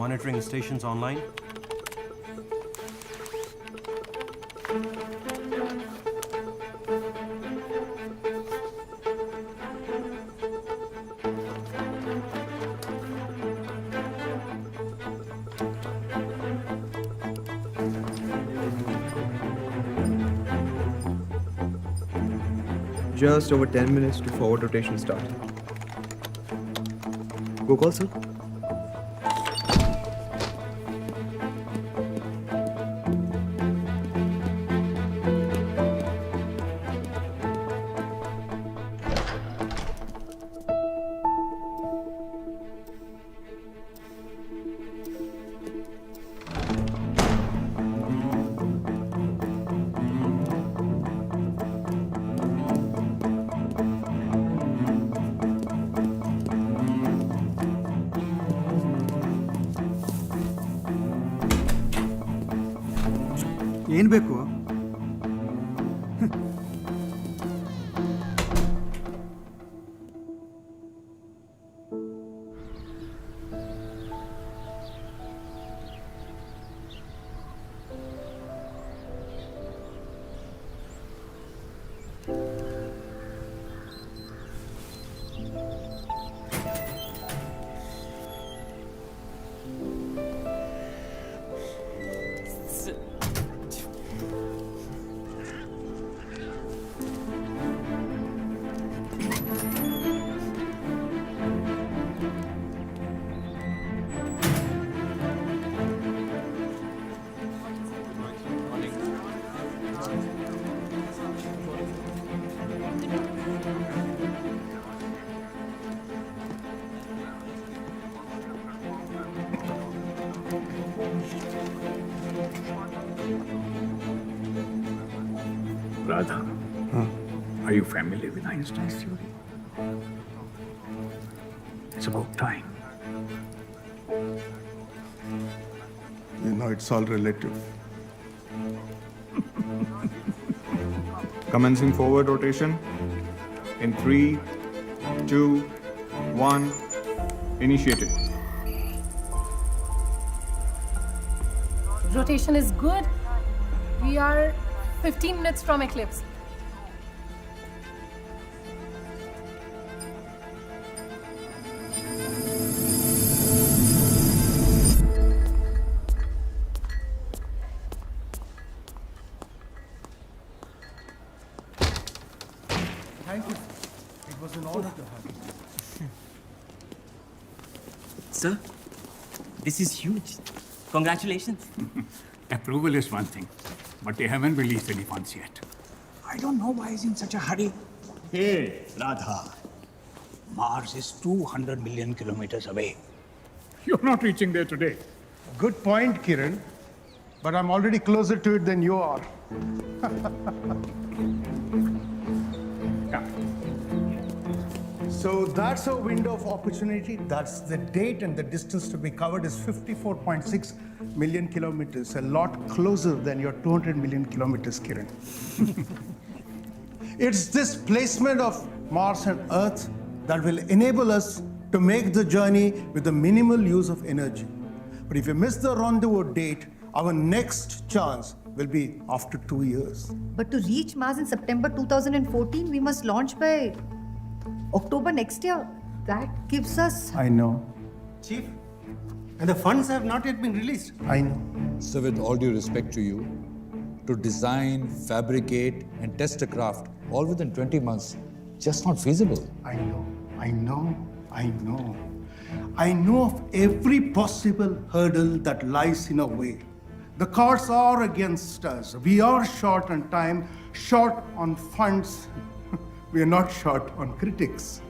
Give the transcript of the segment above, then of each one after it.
monitoring stations online? Just over 10 minutes to forward rotation start. Go call, sir. ಏನು ಬೇಕು? Radha, are you familiar with Einstein's theory? It's about time. You know, it's all relative. Commencing forward rotation in 3, 2, 1. Initiated. Rotation is good. We are 15 minutes from eclipse. Thank you. It was an honor to have you. Sir, this is huge. Congratulations. Approval is one thing, but they haven't released any funds yet. I don't know why he's in such a hurry. Hey, Radha. Mars is 200 million kilometers away. You're not reaching there today. Good point, Kiran. But I'm already closer to it than you are. Yeah. So that's our window of opportunity. That's the date, and the distance to be covered is 54.6 million kilometers, a lot closer than your 200 million kilometers, Kiran. It's this placement of Mars and Earth that will enable us to make the journey with the minimal use of energy. But if you miss the rendezvous date, our next chance will be after 2 years. But to reach Mars in September 2014, we must launch by October next year. That gives us... I know. Chief, and the funds have not yet been released. I know. So with all due respect to you, to design, fabricate, and test a craft all within 20 months, just not feasible. I know. I know of every possible hurdle that lies in our way. The cards are against us. We are short on time, short on funds. We are not short on critics.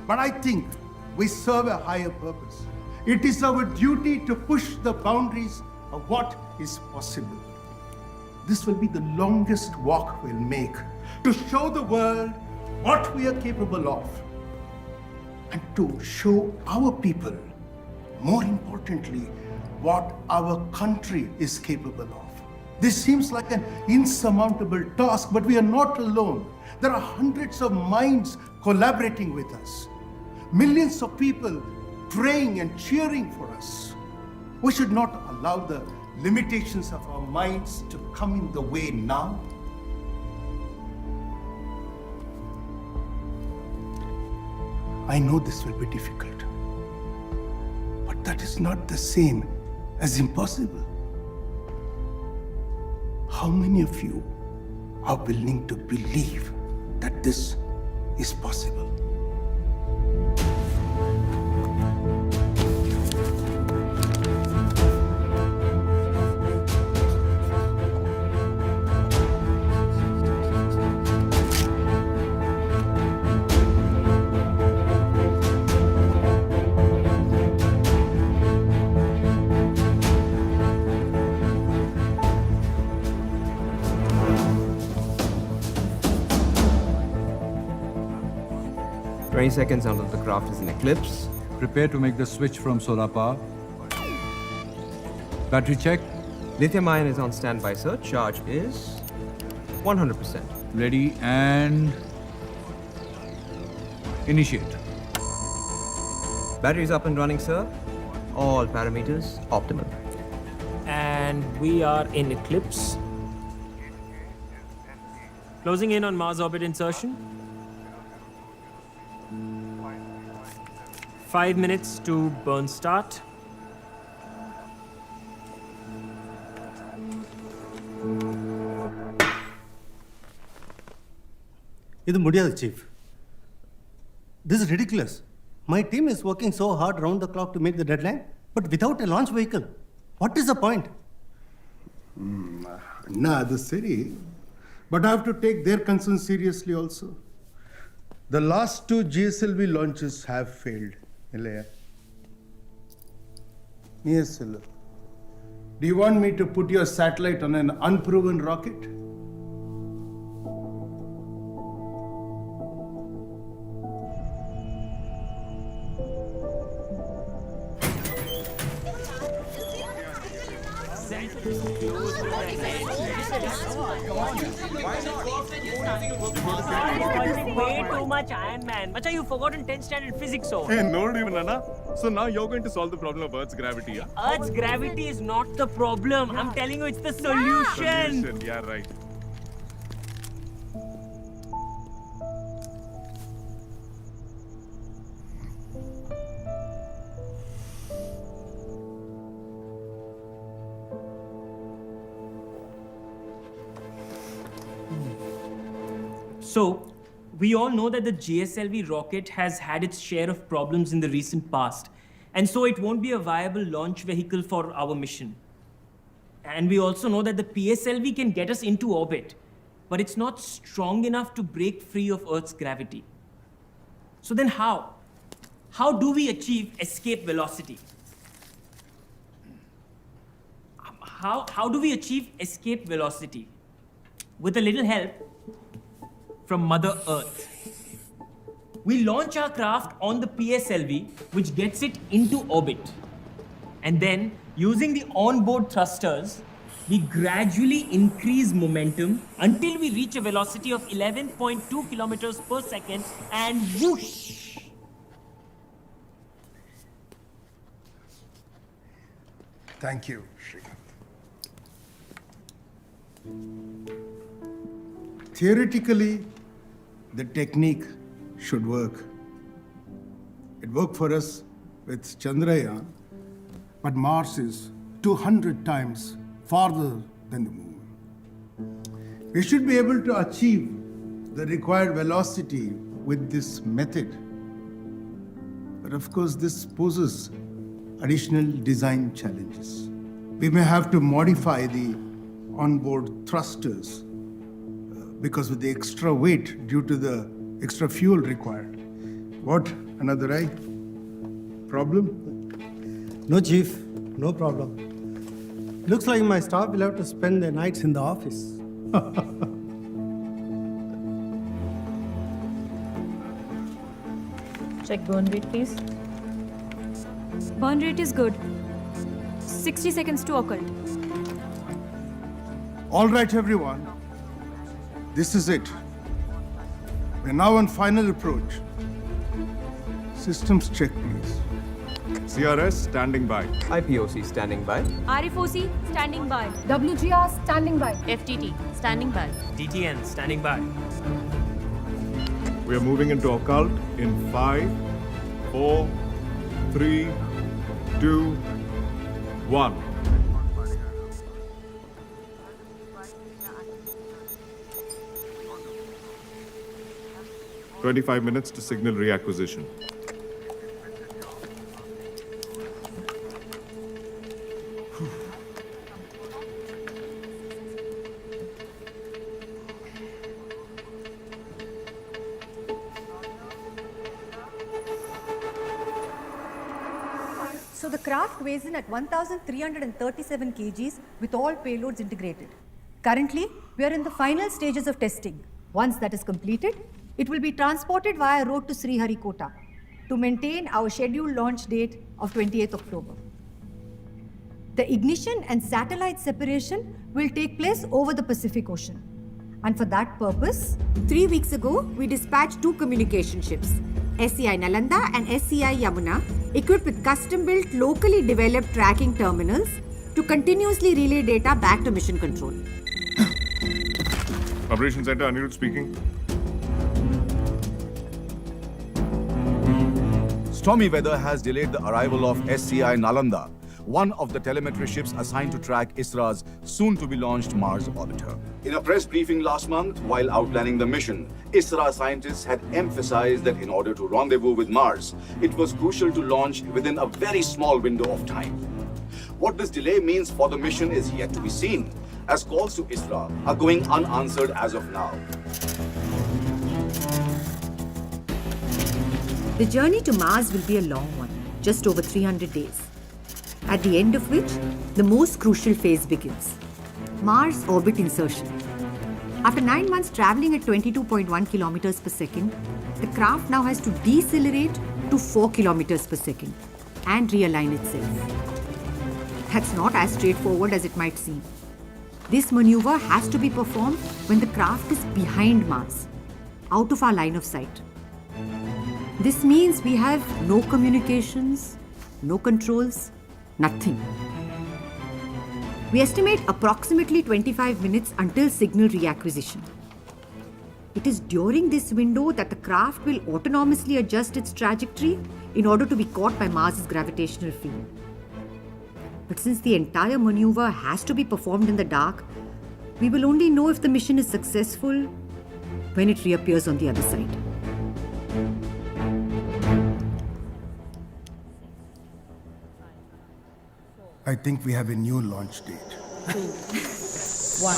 But I think we serve a higher purpose. It is our duty to push the boundaries of what is possible. This will be the longest walk we'll make to show the world what we are capable of, and to show our people, more importantly, what our country is capable of. This seems like an insurmountable task, but we are not alone. There are hundreds of minds collaborating with us, millions of people praying and cheering for us. We should not allow the limitations of our minds to come in the way now. I know this will be difficult, but that is not the same as impossible. How many of you are willing to believe that this is possible? Seconds until the craft is in eclipse. Prepare to make the switch from solar power. Battery check. Lithium ion is on standby, sir. Charge is 100%. Ready and initiate. Battery's up and running, sir. All parameters optimal. And we are in eclipse. Closing in on Mars orbit insertion. 5 minutes to burn start. இது முடியாது chief. This is ridiculous. My team is working so hard round the clock to make the deadline, but without a launch vehicle. What is the point? Nah, the city. But I have to take their concerns seriously also. The last 2 GSLV launches have failed. Yes, hello. Do you want me to put your satellite on an unproven rocket? Way too much Iron Man. Macha, you forgotten 10th standard physics, so. Hey, no, even Nana. So now you're going to solve the problem of Earth's gravity, yeah? Earth's gravity is not the problem. I'm telling you, it's the solution. Yeah, right. So, we all know that the GSLV rocket has had its share of problems in the recent past, and so it won't be a viable launch vehicle for our mission. And we also know that the PSLV can get us into orbit, but it's not strong enough to break free of Earth's gravity. So then how? How do we achieve escape velocity? How do we achieve escape velocity? With a little help from Mother Earth. We launch our craft on the PSLV, which gets it into orbit. And then, using the onboard thrusters, we gradually increase momentum until we reach a velocity of 11.2 kilometers per second and whoosh! Thank you, Srikanth. Theoretically, the technique should work. It worked for us with Chandrayaan, but Mars is 200 times farther than the moon. We should be able to achieve the required velocity with this method. But of course, this poses additional design challenges. We may have to modify the onboard thrusters because of the extra weight due to the extra fuel required. What, another eye? Problem? No, chief. No problem. Looks like my staff will have to spend their nights in the office. Check burn rate, please. Burn rate is good. 60 seconds to occult. All right, everyone. This is it. We're now on final approach. Systems check, please. CRS standing by. IPOC standing by. RFOC, standing by. WGR standing by. FTT, standing by. DTN, standing by. We are moving into occult in 5, 4, 3, 2, 1. "25 minutes to signal reacquisition." So the craft weighs in at 1,337 kgs with all payloads integrated. Currently, we are in the final stages of testing. Once that is completed, it will be transported via road to Sriharikota to maintain our scheduled launch date of 28th October. The ignition and satellite separation will take place over the Pacific Ocean. And for that purpose, 3 weeks ago, we dispatched 2 communication ships, SCI Nalanda and SCI Yamuna, equipped with custom-built, locally developed tracking terminals to continuously relay data back to mission control. Operation Center, Anirudh speaking. Stormy weather has delayed the arrival of SCI Nalanda, one of the telemetry ships assigned to track ISRO's soon-to-be-launched Mars orbiter. In a press briefing last month, while outlining the mission, ISRO scientists had emphasized that in order to rendezvous with Mars, it was crucial to launch within a very small window of time. What this delay means for the mission is yet to be seen, as calls to ISRO are going unanswered as of now. The journey to Mars will be a long one, just over 300 days, at the end of which the most crucial phase begins, Mars orbit insertion. After 9 months traveling at 22.1 kilometers per second, the craft now has to decelerate to 4 kilometers per second and realign itself. That's not as straightforward as it might seem. This maneuver has to be performed when the craft is behind Mars, out of our line of sight. This means we have no communications, no controls, nothing. We estimate approximately 25 minutes until signal reacquisition. It is during this window that the craft will autonomously adjust its trajectory in order to be caught by Mars's gravitational field. But since the entire maneuver has to be performed in the dark, we will only know if the mission is successful when it reappears on the other side. I think we have a new launch date. 2, 1.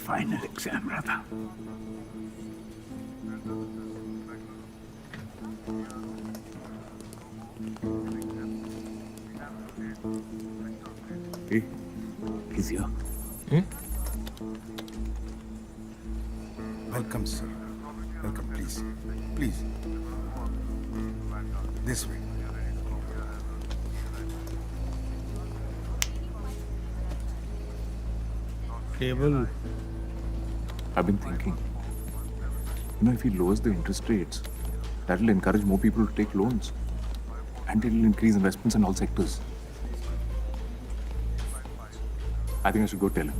Final exam, Radha. Hey, He's here. Welcome, sir. Welcome, please. Please. This way. Cable. I've been thinking. If he lowers the interest rates, that will encourage more people to take loans. And it will increase investments in all sectors. I think I should go tell him.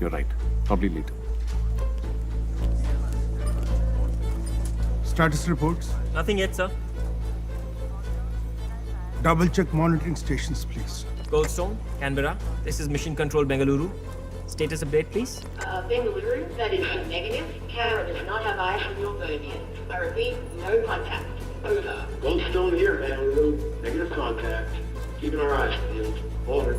You're right. Probably later. Status reports. Nothing yet, sir. Double-check monitoring stations, please. Goldstone, Canberra. This is Mission Control Bengaluru. Status update, please. Bengaluru, that is negative. Canberra does not have eyes from your Bermudian. I repeat, no contact. Over. Goldstone here, Bengaluru. Negative contact. Keeping our eyes peeled. Over.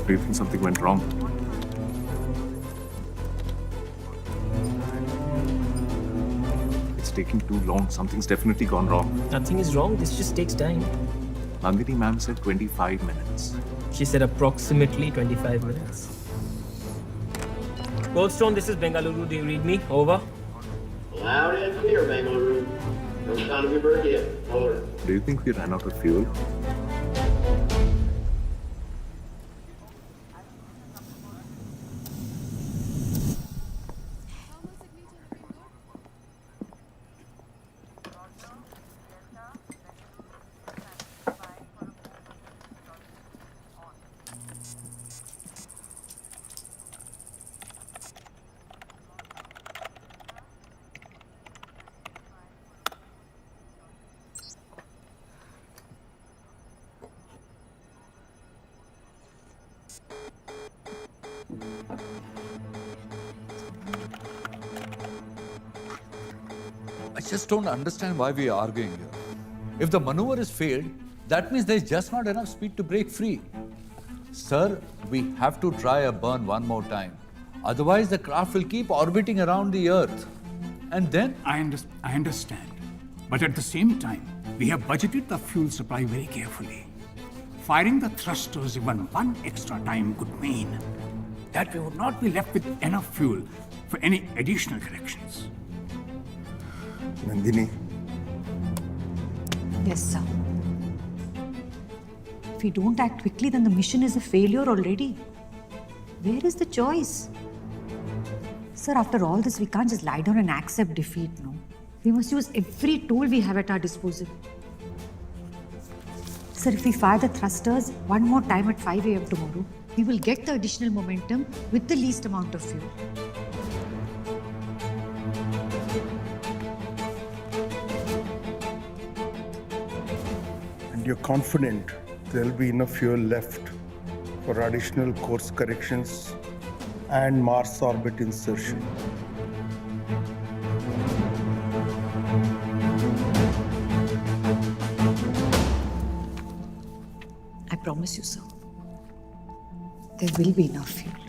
Do you think something went wrong? It's taking too long. Something's definitely gone wrong. Nothing is wrong. This just takes time. Nandini ma'am said 25 minutes. She said approximately 25 minutes. Goldstone, this is Bengaluru. Do you read me? Over. Loud and clear, Mangalore. No sound of your bird yet. Over. Do you think we ran out of fuel? I just don't understand why we are arguing here. If the maneuver has failed, that means there's just not enough speed to break free. Sir, we have to try a burn one more time. Otherwise, the craft will keep orbiting around the Earth. And then? I understand. But at the same time, we have budgeted the fuel supply very carefully. Firing the thrusters even one extra time could mean that we would not be left with enough fuel for any additional corrections. Nandini, Yes, sir. If we don't act quickly, then the mission is a failure already. Where is the choice? Sir, after all this, we can't just lie down and accept defeat, no? We must use every tool we have at our disposal. Sir, if we fire the thrusters one more time at 5 a.m. tomorrow, we will get the additional momentum with the least amount of fuel. and you're confident there'll be enough fuel left for additional course corrections and Mars orbit insertion. I promise you, sir. There will be enough fuel.